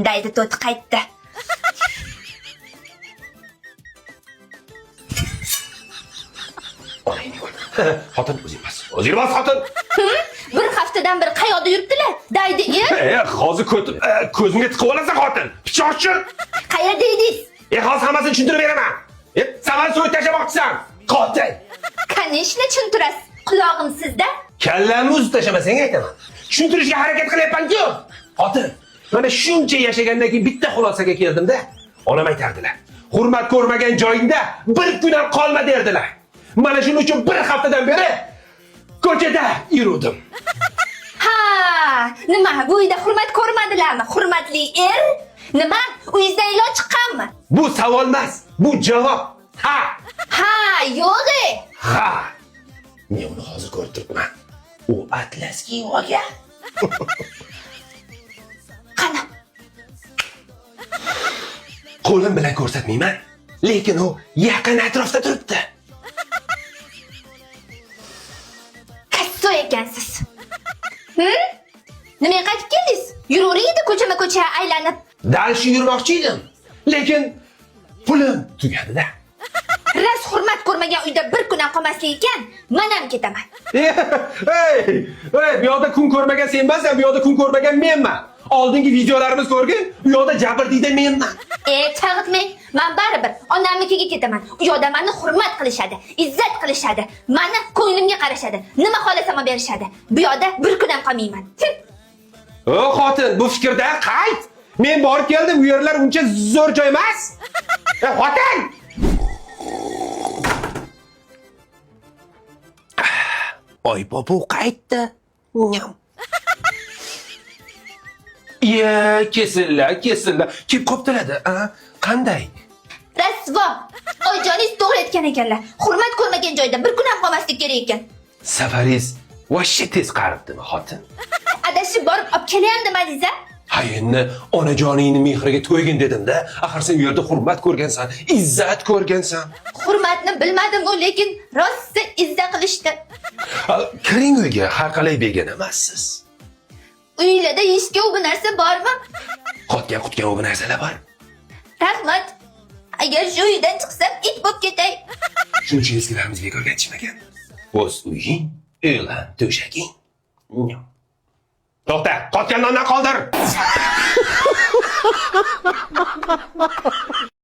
deydi to'ti qaytdi. Xotin o'zing bas. O'zing bas xotin. Bir haftadan beri qayoqda yuribdilar? Deydi er. Hozir ko'zimga tiqib olasan xotin. Pichoqchi. Qayerda edingiz? Hozir hammasini tushuntirib beraman. Saval so'yib tashlamoqchisan. Qotil. Kanishni tushuntirasiz. Qulog'im sizda. Kallamni uzib tashlamasang aytaman. Tushuntirishga harakat qilyapman-ku. Xotin, mana shuncha yashagandan keyin bitta xulosaga keldim-da. Onam aytardilar. Hurmat ko'rmagan joyingda bir kun ham qolma derdilar. Mana shuning uchun bir haftadan beri ko'chada yurdim. Ha, nima? Bu uyda hurmat ko'rmadilarmi? Hurmatli er? Nima? Uyingizdan iloj chiqqanmi? Bu savol emas, bu javob. Ha. Ha, yo'q. Ha. Men uni hozir ko'rib turibman. U atlas kiyib olgan. Qani? Qo'lim bilan ko'rsatmayman, lekin u yaqin atrofda turibdi. Kasso ekansiz. Nimaga qaytib keldingiz? Yuravering ko'chama-ko'cha aylanib. Dal shu yurmoqchi edim, lekin pulim tugadi-da. Ras hurmat ko'rmagan uyda bir kun ham qolmaslik ekan, men ham ketaman. Hey, bu yoqda kun ko'rmagan sen emassan, bu yoqda kun ko'rmagan menman. Oldingi videolarimiz ko'rgin, u yoqda jabrdiyda menman. Chag'itmang, men baribir onamnikiga ketaman. U yoqda meni hurmat qilishadi, izzat qilishadi, meni ko'nglimga qarashadi, nima xohlasam berishadi. Bu yoqda bir kun ham qolmayman. O xotin, bu fikrdan qayt. Men borib keldim, bu yerlar uncha zo'r joy emas. Xotin! Oy bobo qaytdi. Kesillar. Kim qoptiradi? Qanday? Rasvo. Oyijoningiz to'g'ri aytgan ekanlar. Hurmat ko'rmagan joyda bir kun ham qolmaslik kerak ekan. Safaringiz voshcha tez qaribdimi, xotin? Adashib borib olib kelyapman demadingiz-a? Ha endi onajoningning mehriga to'ygin dedim-da. Axir sen u yerda hurmat ko'rgansan, izzat ko'rgansan. Hurmatni bilmadim-ku, lekin rosti izza qilishdi. Kiring uyga, har qalay begona emassiz. Uylarda yeyishga u narsa bormi? Qotgan u narsalar bor. Rahmat. Agar shu uydan chiqsam, it bo'lib ketay. Shuning uchun eskilarimiz bekorga aytishmagan. O'z uying, o'lan to'shaging. To'xta, qotgan nondan qoldir.